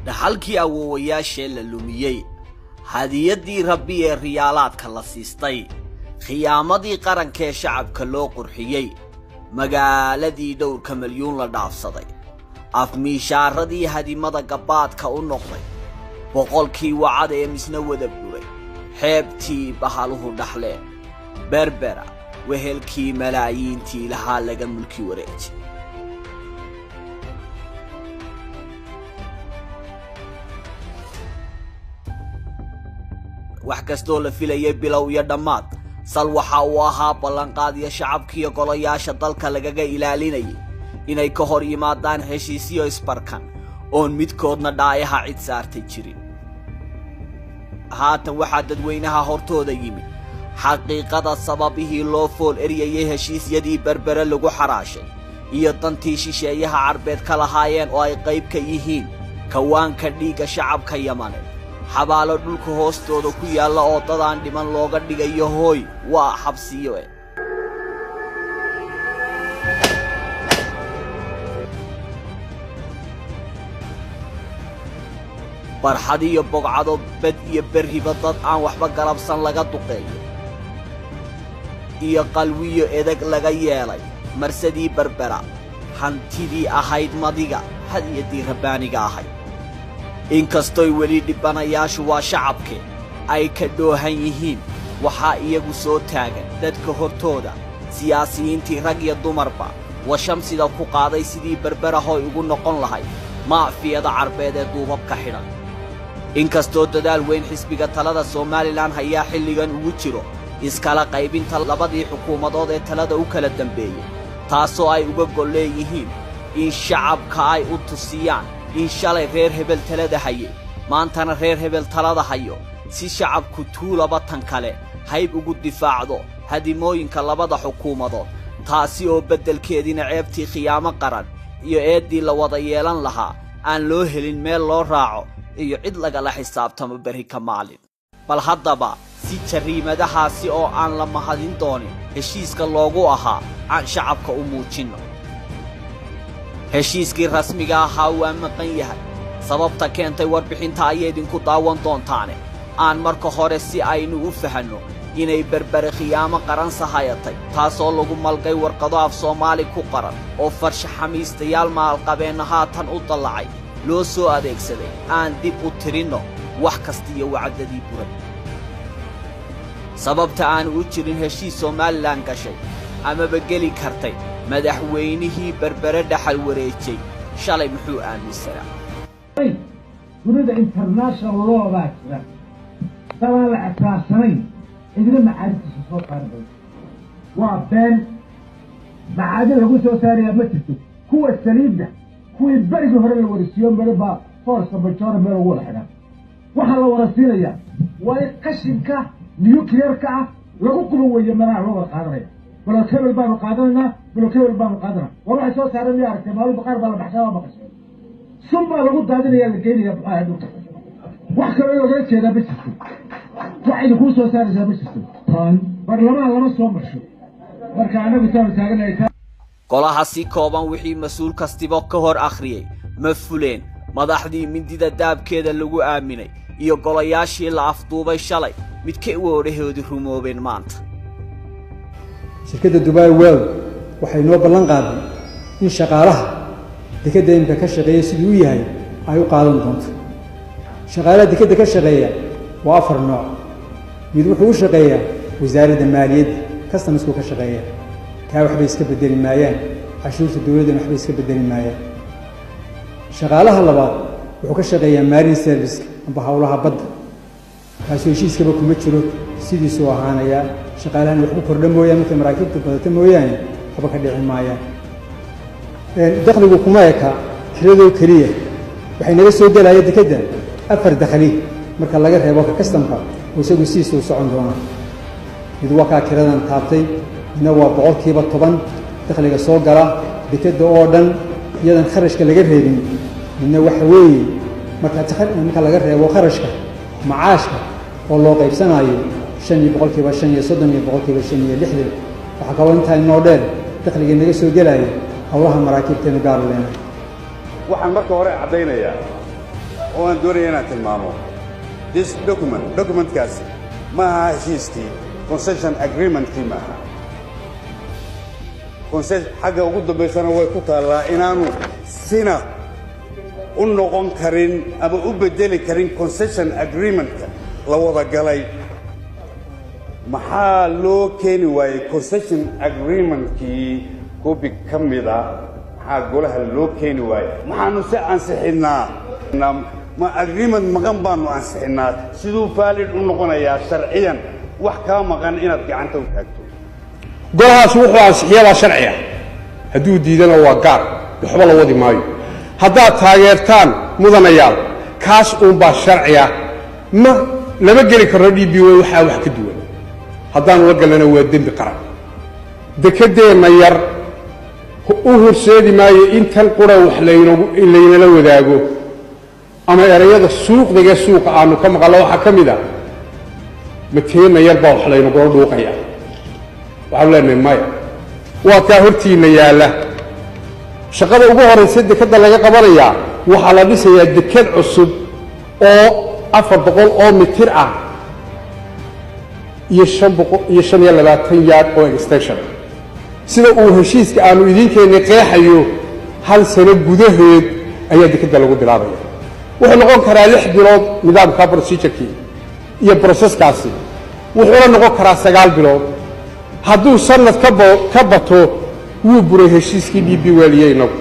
dhaxalkii awoowayaashee la lumiyey hadiyadii rabbi ee riyaalaadka la siistay khiyaamadii qarankee shacabka loo qurxiyey magaaladii dhowrka milyuun la dhaafsaday afmiishaaradii hadimada gabaadka u noqday boqolkii wacad ee misna wada buray xeebtii bahaluhu dhaxleen berbera wehelkii malaayiintii lahaa laga mulki wareejay wax kastoo la filayay bilow iyo dhammaad sal waxa uu ahaa ballanqaadiya shacabkiiyo golayaasha dalka lagaga ilaalinayay inay ka hor yimaadaan heshiisyo isbarkan oon midkoodna dhaayaha cid saartay jirin haatan waxaa dadweynaha hortooda yimid xaqiiqada sababihii loo fool eriyayay heshiisyadii berbere lagu xaraashay iyo dantii shisheeyaha carbeed ka lahaayeen oo ay qayb ka yihiin kawaanka dhiigga shacabka yamaneed xabaalo dhulka hoostooda ku yaalla oo dadaan dhiman looga dhigayo hooy waa xabsiyo barxad iyo bogcado bad iyo berriba dad aan waxba galabsan laga duqeeyo iyo qalwiyo edeg laga yeelay marsadii berbera hantidii ahayd madiga hadiyadii rabbaaniga ahayd inkastoy weli dhibanayaashu waa shacabke ay ka dhoohan yihiin waxaa iyagu soo taagan dadka hortooda siyaasiyiintii rag iyo dumarba washamsida ku qaaday sidii berbera hoy ugu noqon lahayd maafiyada carbeed ee duubabka xidhan inkastoo dadaal weyn xisbiga talada Soomaaliland hayaa xilligan ugu jiro iskala qaybinta labadii xukuumadood ee talada u kala dambeeyay taasoo ay uga gol leeyihiin in shacabka ay u tusiyaan in shalay reer hebel talada haye maantana reer hebel talada hayo si shacabku tuulaba tan kale hayb ugu difaacdo hadimooyinka labada xukuumadood taasi oo beddelkeedina ceebtii khiyaamo qaran iyo eedii la wada yeelan lahaa aan loo helin meel loo raaco iyo cid lagala xisaabtamo bari ka maalin bal haddaba si jariimadahaasi oo aan la mahadin doonin heshiiska loogu ahaa aan shacabka u muujinno heshiiskii rasmiga ahaa waa maqan yahay sababta keentay warbixinta ayay idinku daawan doontaane aan marka hore si aynu u fahanno inay berbere khiyaamo qaran sahayatay taasoo lagu malgay warqado af Soomaali ku qaran oo farshaxamiistayaal maalqabeenna haatan u dallacay loo soo adeegsaday aan dib u tirinno wax kastiyo wacdadii buray sababta aan u jirin heshiis Soomaaliland gashay amaba geli kartay madaxweynihii berbere dhaxal wareejay shalay muxuu aaminsanaa dunida international law baa jira sabab la asaasay idina macaarifiisa soo qaaday waa been macaadi lagu soo saaraya ma jirto kuwa saliida kuwii bariga hore la warisiyo marba force bajoor meel ugu laxdaan waxa la warasiinaya waa qashinka nuclear-ka lagu qubayo maraha loo qaadanaya بلو كبل بانو قادرنا والله سو سارن يا aragtay maal baqar baa la baxshaa baqashay summa lagu daadinaya la geynaya buqaadu wax kale oo laga jeeda bisku waxay ku soo saaraysaa bisku tan barlamaan lama soo marsho marka anagu taaganay golaha si kooban wixii mas'uul kastiba ka hor akhriyay ma fuleen madaxdii mindida daabkeeda lagu aaminay iyo golayaashii la afduubay shalay mid ka wareehoodi rumoobeen maanta shirkadda Dubai World waxay noo ballan qaaday in shaqaalaha dekedda imka ka shaqeeya sidii uu yahay ay u qaadan doonto shaqaalaha dekedda ka shaqeeya waa afar nooc mid wuxuu u shaqeeyaa wasaaradda maaliyadda customs ka shaqeeya ka waxba iska bedeli maayaan cashuurta dawladda waxba iska bedeli maayaan shaqaalaha labaad wuxuu ka shaqeeyaa marine service amba hawlaha badda kaasoo heshiiskaba kuma jiro sidiisoo ahaanaya shaqaalahan wax ku kordha mooyaan markay maraakiibta badata mooyaane waxba ka dhici maayaan dakhligu kuma eka tiradoo keliya waxay naga soo gelaya dekedda afar dakhli marka laga reebo ka kastamka oo isagu sidiisa u socon doona mid waa kaa kiradan taabtay midna waa 10% dakhliga soo gala dekedda oo dhan iyadan kharashka laga reebin midna waxa weeye marka laga reebo kharashka macaashka oo loo qaybsanayo 5% 5% waxa kaloo inta inoo dheer dakhliga naga soo gelaya hawlaha maraakiibteena gaar u leenahay waxaan marka hore cadeynayaa oo aan doonaya inaan tilmaamo this documentkaas ma aha heshiiskii concession agreementkii maaha xagga ugu dambaysana way ku taallaa inaanu sina u noqon karin ama u bedeli karin concession agreementka la wada galay maxaa loo keeni waayey concession agreementkii kobi ka mida maxaa golaha loo keeni waayey maxaanu si ansixinnaa ma agreement maqan baanu ansixinnaa siduu valid u noqonayaa sharciyan wax kaa maqan inaad gacanta u taagto golahaas wuxuu ansixiyadaa sharciya hadduu diidana waa gaar waxba la wadi maayo haddaad taageertaan mudanayaal kaas uunbaa sharciya lama geli karno DB World waxaa wax ka duwan haddaanu la galnana waa dembi qaran dekedeenna yar u horseedi maayo intan qura wax laynala wadaago ama erayada suuqdiga suuqa aanu ka maqallo waxaa ka mid ah mateenna yar baa wax laynagula dhuuqaya waxaanu leenahay maya waa kaa hortiinna yaalla shaqada ugu horraysa dekedda laga qabanayaa waxaa la dhisayaa deked cusub oo 400 oo mitir ah iyo 520 yaard oo extension sida uu heshiiska aanu idinkeenna qeexayo hal sano gudaheed ayaa dekedda lagu bilaabaya wuxuu noqon karaa 6 bilood nidaamka procedure-kii iyo process-kaasi wuxuuna noqon karaa 9 bilood hadduu sanad ka bato wuu buray heshiiskii DB World iyo inagu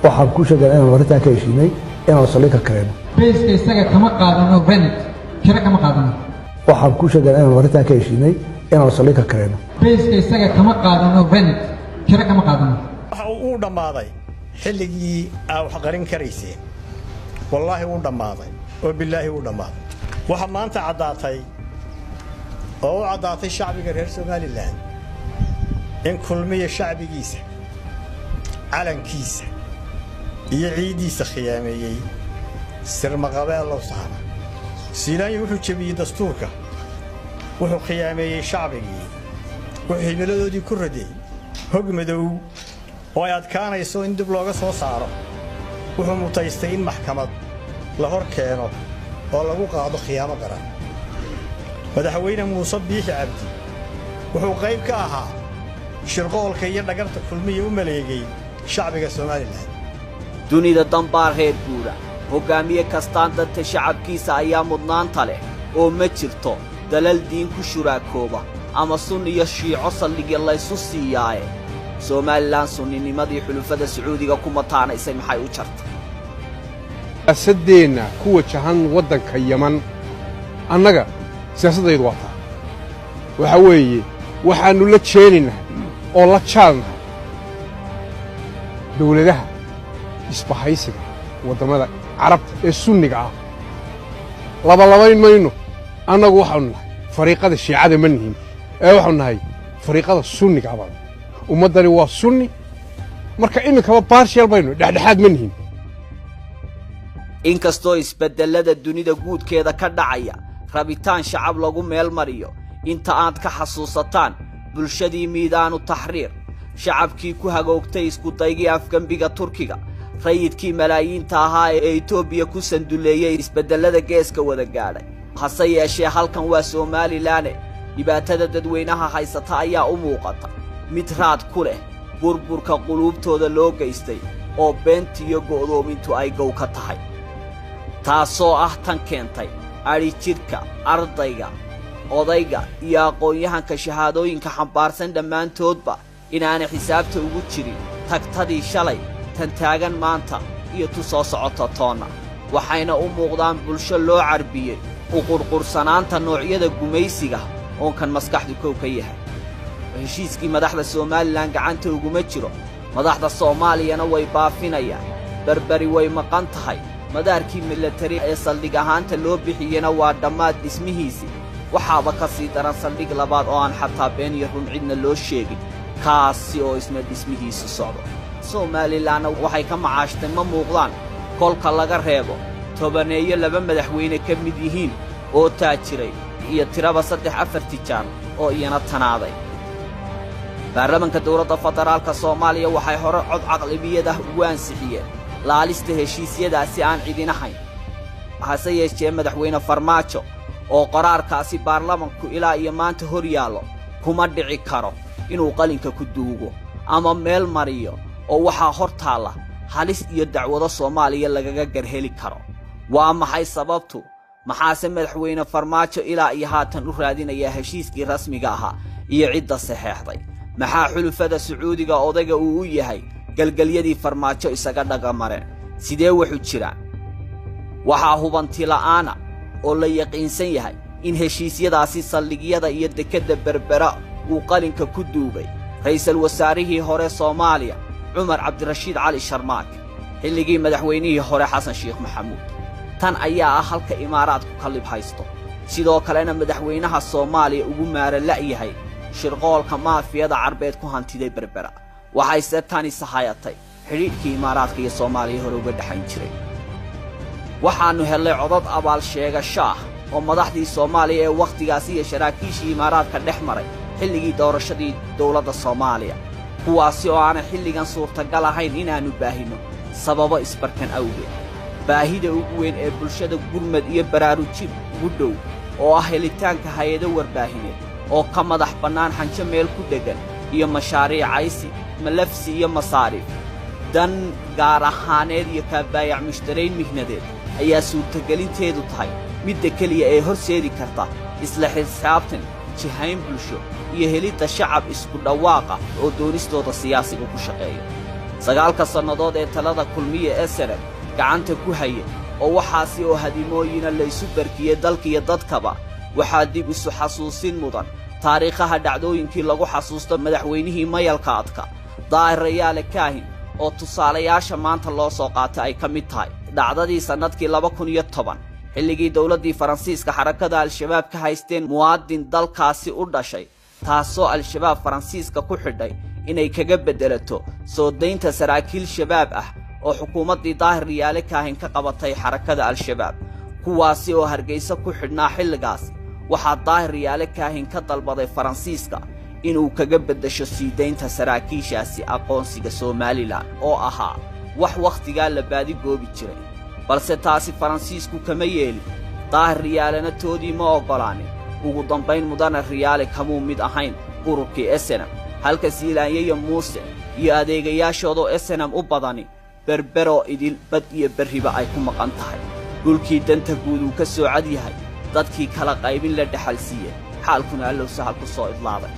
waxaan ku sheegay inaan waritaan ka heshiinay inaan saldhigga kareeno bayska isaga kama qaadano rent kira kama qaadano waxaan ku sheegay inaan waritaan ka heshiinay inaan saldhigga kareeno bayska isaga kama qaadano rent kira kama qaadano waxa uu dhamaaday xilligii aa wax qarin karaysay wallaahi uu dhamaaday oo billaahi uu dhamaaday waxa maanta cadaatay oo cadaatay shacbiga reer Soomaaliland in kulmiye shacbigiisa calankiisa iyo ciidiisa khiyaameeyay sirmaqabeel loo saara Siinaay wuxuu jabiyay dastuurka wuxuu khiyaameeyay shacbigii wuxuu himiladoodii ku raday hog madow oo ay adkaanayso in dib looga soo saaro wuxuu mutaystay in maxkamad la hor keeno oo lagu qaado khiyaamo qaran madaxweyne Muuse Biixi Cabdi wuxuu qayb ka ahaa shirqoolka iyo dhagarta kulmiye u maleegay shacbiga Soomaaliland dunida dambaar reer guura hogaamiye kastaan dadka shacabkiisa ayaa mudnaanta leh oo ma jirto dalal diin ku shuraakooba ama sunni iyo shiico saldhigya laysu siiyaaye Soomaaliland sunninimadii xulufada Sacuudiga kuma taanaysay maxay u jartay siyaasadeenna ku wajahan waddanka Yaman annaga siyaasadaydu waa taa waxa weeye waxaanu la jeeninaa oo la jaalnaa dawladaha isbahaysiga waddamada carabta ee sunniga ah labalabayn mayno annagu waxaanu nahay fariiqada shiicada ma nihin ee waxaanu nahay fariiqada sunniga abada ummaddani waa sunni marka iminkaba baarsheel baynu dhexdhexaad ma nihin inkastoo isbedelada dunida guudkeeda ka dhacaya rabitaan shacab lagu meel mariyo inta aad ka xasuusataan bulshadii miidaanu taxriir shacabkii ku hagoogtay isku daygii afgambiga Turkiga rayidkii malaayiinta ahaa ee Itoobiya ku sanduleeyay isbedelada geeska wada gaadhay hase yeeshee halkan waa Soomaaliland dhibaatada dadweynaha haysata ayaa u muuqata mid raad ku leh burburka qulubtooda loo geystay oo beentiyo go'doomintu ay gow ka tahay taasoo ah tan keentay ari jirka ardayga odayga iyo aqoonyahanka shahaadooyinka xambaarsan dhammaantoodba inaanay xisaabta ugu jirin tagtadii shalay tan taagan maanta iyo tu soo socota toona waxayna u muuqdaan bulsho loo carbiyey u qurqursanaanta noocyada gumaysiga oo kan maskaxdu kow ka yahay heshiiskii madaxda Soomaaliland gacanta uguma jiro madaxda Soomaaliyana way baafinayaan barbari way maqan tahay madaarkii military ee saldhig ahaanta loo bixiyena waa dhammaad dhismihiisii waxaaba ka sii daran saldhig labaad oo aan xataa been iyo run cidna loo sheegin kaasi oo isna dhismihiisu socdo Soomaaliland waxay ka macaashtay ma muuqdaan kolka laga reebo tobaneeyo laba madaxweyne ka mid yihiin oo taajiray iyo tiraba 3-4 tijaar oo iyana tanaaday baarlamaanka dowladda federaalka Soomaaliya waxay hore cod caqlibiyad ah ugu ansixiyeen laalista heshiisyadaasi aan cidina hayn hase yeeshee madaxweyne Farmaajo oo qaraarkaasi baarlamaanku ilaa iyo maanta hor yaalo kuma dhici karo inuu qalinka ku duugo ama meel mariyo oo waxa hortaala halis iyo dacwado Soomaaliya lagaga garheli karo waa maxay sababtu maxaase madaxweyne Farmaajo ilaa iyo haatan u raadinaya heshiiskii rasmiga ahaa iyo cidda saxeexday maxaa xulufada Sacuudiga odayga uu u yahay galgalyadii Farmaajo isaga dhagamareen sidee wuxuu jiraan waxaa hubanti la'aana oo la yaqiinsan yahay in heshiisyadaasi saldhigyada iyo dekadda berbera uu qalinka ku duubay ra'iisul wasaarihii hore Soomaaliya Cumar Cabdirashiid Cali Sharmaake xilligii madaxweynihii hore Xasan Sheekh Maxamuud tan ayaa ah halka imaaraadku ka lib haysto sidoo kalena madaxweynaha Soomaaliya ugu maara la'yahay shirqoolka maafiyada Carbeed ku hantiday berbera waxay seetani sahayatay xiriirkii imaaraadka iyo Soomaaliya hore uga dhaxayn jiray waxaanu helay codad abaal sheegasho oo madaxdii Soomaaliya ee waqtigaas iyo sharaakiishii imaaraadka dhex maray xilligii doorashadii dawladda Soomaaliya kuwaasi oo aan xilligan suurtagal ahayn inaanu baahino sababo isbarkan awgeed baahida ugu weyn ee bulshada gurmad iyo baraarujin ugu dhow oo ah helitaanka hay'ado warbaahineed oo ka madax bannaan xanjo meel ku degan iyo mashaariicaysi malafsi iyo masaariif dan gaar ahaaneed iyo kaabayac mushtarayn mihnadeed ayaa suurtagelinteedu tahay midda keliya ee horseedi karta isla xisaabtan jihayn bulsho iyo helidda shacab isku dhawaaqa oo doonistooda siyaasiga ku shaqeeya 9 sannadood ee talada kulmiye SNL gacanta ku haya oo waxaasi oo hadimooyina la isu barkiyay dalka iyo dadkaba waxaa dib isu xasuusin mudan taariikhaha dhacdooyinkii lagu xasuusto madaxweynihii mayalka adka Daahir Rayaale Kaahin oo tusaalayaasha maanta loo soo qaatay ay ka mid tahay dhacdadii sanadkii 2010 xilligii dawladdii Faransiiska xarakada al-shabaab ka haysteen muwaadin dalkaasi u dhashay taasoo al-shabaab Faransiiska ku xidhay inay kaga bedelato soo deynta saraakiil shabaab ah oo xukuumaddii Daahir Rayaale Kaahin ka qabatay xarakada al-shabaab kuwaasi oo Hargeysa ku xidhnaa xilligaas waxaa Daahir Rayaale Kaahin ka dalbaday Faransiiska inuu kaga bedesho sii deynta saraakiishaasi aqoonsiga Soomaaliland oo ahaa wax waqtiga la baadi goobi jiray balse taasi Faransiisku kama yeelin Daahir Rayaalena toodii ma ogolaanin ugu dambayn mudana Rayaale kamuu mid ahayn ururkii SNM halka Siilaanyo Muuse iyo adeegayaashooda SNM u badani berbero idil bad iyo bariba ay ku maqan tahay dhulkii danta guud uu ka soo cad yahay dadkii kala qaybin la dhaxal siiyay xaalkuna allow sahal ku soo idlaaday